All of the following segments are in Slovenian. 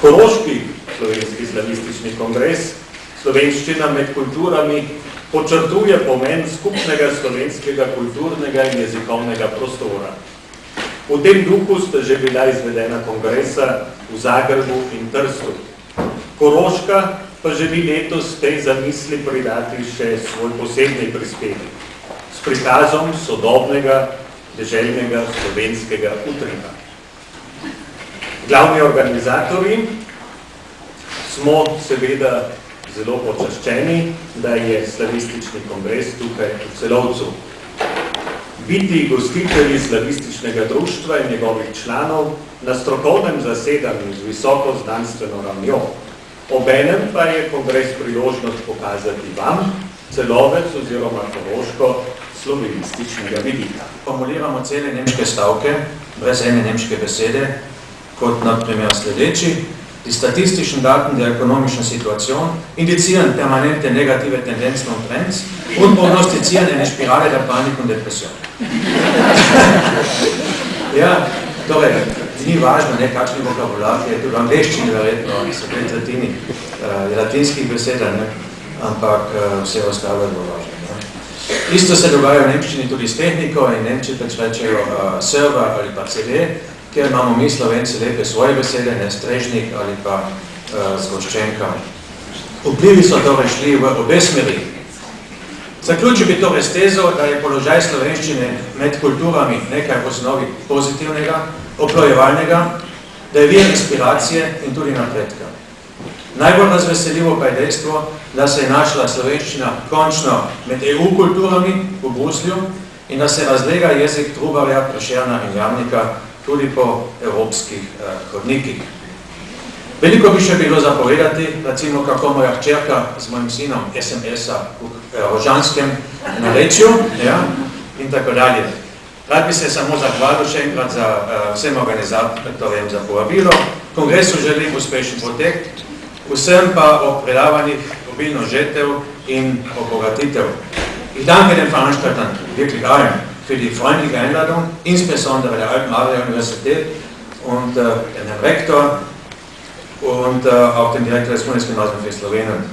Koroški slovenski slavistični kongres Slovenščina med kulturami počrtuje pomen skupnega slovenskega kulturnega in jezikovnega prostora. V tem duhu sta že bila izvedena kongresa v Zagrebu in Trstu. Koroška pa želi letos tej zamisli pridati še svoj posebni prispevek s prikazom sodobnega deželnega slovenskega utripa. Glavni organizatorji smo seveda zelo počaščeni, da je slavistični kongres tukaj v Celovcu. Biti gostitelji slavističnega društva in njegovih članov na strokovnem zasedanju z visoko znanstveno ravnjo. Obenem pa je kongres priložnost pokazati vam, Celovec oziroma Koroško, slovenističnega vidika. Formuliramo cele nemške stavke, brez ene nemške besede, kot naprimer sledeči: Die statistischen Daten der ökonomischen Situation indizieren permanente negative Tendenzen und Trends und prognostizieren eine Spirale der Panik und Depression. Ja, torej, ni važno, ne, kakšni vokabular je, tudi v angleščini verjetno, so dve tretjini latinskih besed, ampak vse ostalo je važno. Isto se dogaja v nemščini tudi s tehniko in Nemči pač rečejo server ali pa CD, kjer imamo mi Slovenci lepe svoje besede, ne strežnik ali pa zgoščenka. Vplivi so torej šli v obe smeri. Zaključil bi torej s tezo, da je položaj slovenščine med kulturami nekaj v osnovi pozitivnega, oplojevalnega, da je vir inspiracije in tudi napredka. Najbolj razveseljivo pa je dejstvo, da se je našla slovenščina končno med EU kulturami v Bruslju in da se razlega jezik Trubarja, Prešerna in Jamnika tudi po evropskih hodnikih. Veliko bi še bilo zapovedati, recimo kako moja hčerka z mojim sinom SMS-a v rožanskem narečju, ja, in tako dalje. Rad bi se samo zahvalil še enkrat za vsem organizatorjem za povabilo. Kongresu želim uspešen potek, vsem pa o predavanjih obilno žetev in obogatitev. Ich danke den Veranstaltern wirklich allen für die freundliche Einladung, insbesondere der Alten Adria Universität und den Herrn Rektor und auch den Direktor des Bundesgymnasiums für Slowenien.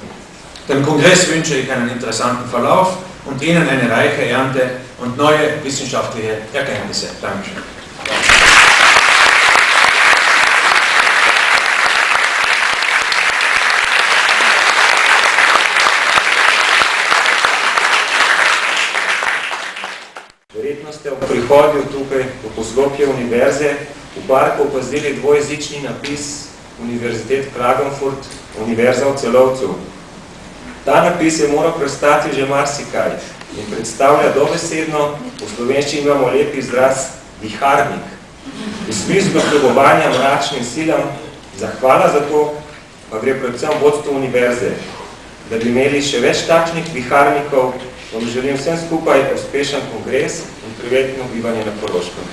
Dem Kongress wünsche ich einen interessanten Verlauf und Ihnen eine reiche Ernte und neue wissenschaftliche Erkenntnisse. Dankeschön. Verjetno ste v prihodju tukaj v poslopje univerze v parku opazili dvojezični napis Univerzitet Klagenfurt, Univerza v Celovcu. Ta napis je moral prestati že marsikaj in predstavlja dobesedno, v slovenščini imamo lep izraz viharnik. V smislu kljubovanja mračnim silam, zahvala za to, pa gre predvsem vodstvo univerze. Da bi imeli še več takšnih viharnikov, vam želim vsem skupaj uspešen kongres in prijetno bivanje na Koroškem.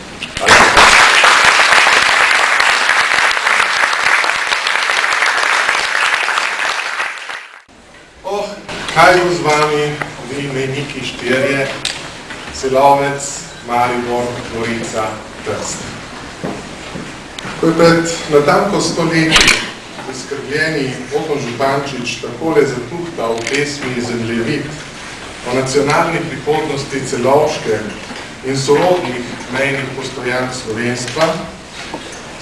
Kaj bo z vami, vi imeniki štirje, Celovec, Maribor, Gorica, Trst. Ko je pred natanko 100 leti zaskrbljeni Oton Župančič takole zatuhtal v pesmi Zemljevid o nacionalni prihodnosti Celovške in sorodnih mejnih postojanj slovenstva,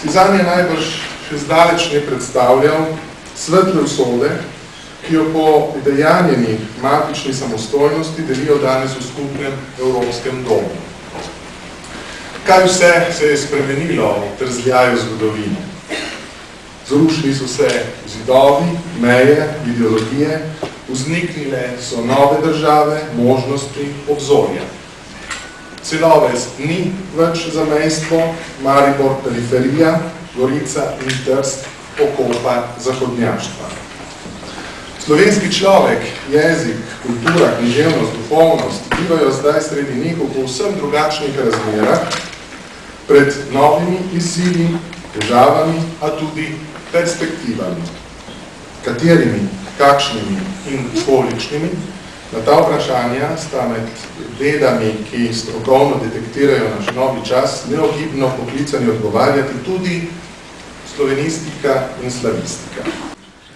si zanje najbrž še zdaleč ne predstavljal svetle usode, ki jo po udejanjeni matični samostojnosti delijo danes v skupnem evropskem domu. Kaj vse se je spremenilo v trzljaju zgodovine? Zrušili so se zidovi, meje, ideologije, vzniknile so nove države, možnosti, obzorja. Celovec ni več zamejstvo, Maribor periferija, Gorica in Trst okopa zahodnjaštva. Slovenski človek, jezik, kultura, književnost, duhovnost bivajo zdaj sredi njih v povsem drugačnih razmerah, pred novimi izzivi, težavami, a tudi perspektivami. Katerimi, kakšnimi in kolikšnimi? Na ta vprašanja sta med vedami, ki strokovno detektirajo naš novi čas, neogibno poklicani odgovarjati tudi slovenistika in slavistika.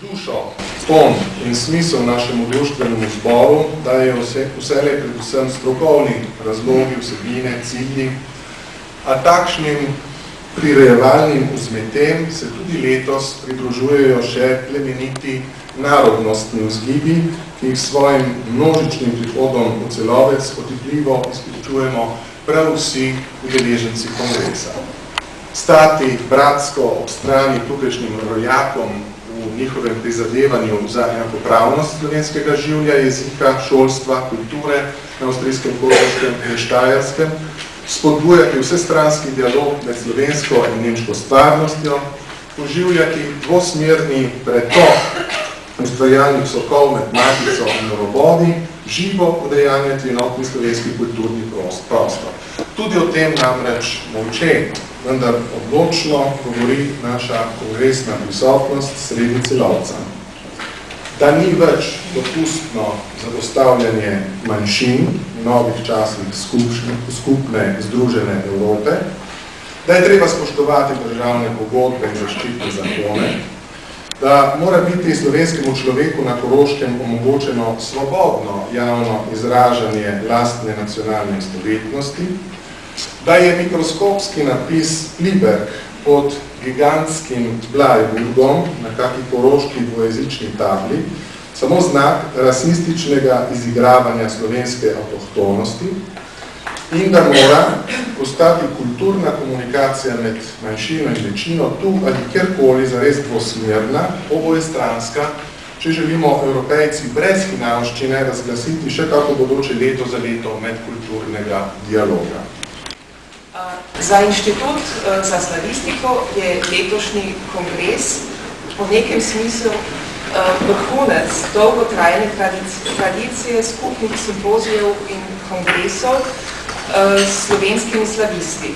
Dušo, ton in smisel našemu društvenemu zboru dajejo vselej predvsem strokovni razlogi, vsebine, cilji, a takšnim prirejevalnim vzmetem se tudi letos pridružujejo še plemeniti narodnostni vzgibi, ki jih svojim množičnim prihodom v Celovec otipljivo izključujemo prav vsi udeleženci kongresa. Stati bratsko ob strani tukajšnjim rojakom v njihovem prizadevanju za enakopravnost slovenskega življa, jezika, šolstva, kulture na avstrijskem, koroškem in štajerskem, spodbujati vsestranski dialog med slovensko in nemško stvarnostjo, oživljati dvosmerni pretok ustvarjalnih sokov med Matico in Robodi, živo udejanjati enotni slovenski kulturni prostor. Tudi o tem namreč molčeno, vendar odločno govori naša kongresna prisotnost sredi Celovca. Da ni več dopustno zapostavljanje manjšin v novih časih skupne združene Evrope, da je treba spoštovati državne pogodbe in zaščitne zakone, da mora biti slovenskemu človeku na Koroškem omogočeno svobodno javno izražanje lastne nacionalne istovetnosti, da je mikroskopski napis Pliberg pod gigantskim Blajburgom na kaki koroški dvojezični tabli samo znak rasističnega izigravanja slovenske avtohtonosti in da mora postati kulturna komunikacija med manjšino in večino tu ali kjerkoli zares dvosmerna, obojestranska, če želimo Evropejci brez hinavščine razglasiti še kako bodoče leto za leto medkulturnega dialoga. Za Inštitut za slavistiko je letošnji kongres po nekem smislu vrhunec dolgotrajne tradicije skupnih simpozijev in kongresov s slovenskimi slavisti.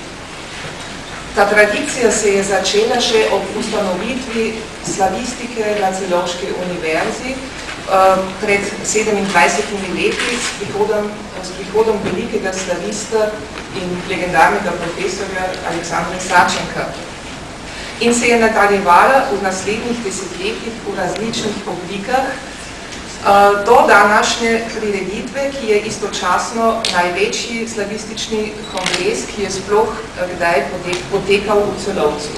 Ta tradicija se je začela še ob ustanovitvi slavistike na Celovški univerzi pred 27 leti s prihodom velikega slavista in legendarnega profesorja Aleksandra Sačenka. In se je nadaljevala v naslednjih desetletjih v različnih oblikah do današnje prireditve, ki je istočasno največji slavistični kongres, ki je sploh kdaj potekal v Celovcu.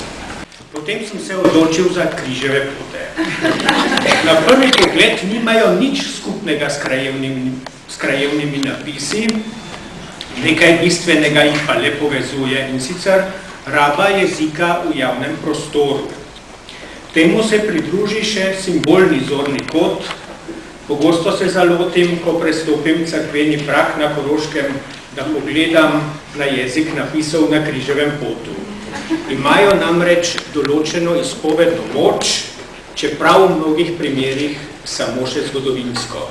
Potem sem se odločil za križeve pote. Na prvi pogled nimajo nič skupnega s krajevnimi napisi, nekaj bistvenega jih pa le povezuje, in sicer raba jezika v javnem prostoru. Temu se pridruži še simbolni zorni kot. Pogosto se zalotim, ko prestopim cerkveni prag na Koroškem, da pogledam na jezik napisov na križevem potu. Imajo namreč določeno izpovedno moč, čeprav v mnogih primerih samo še zgodovinsko.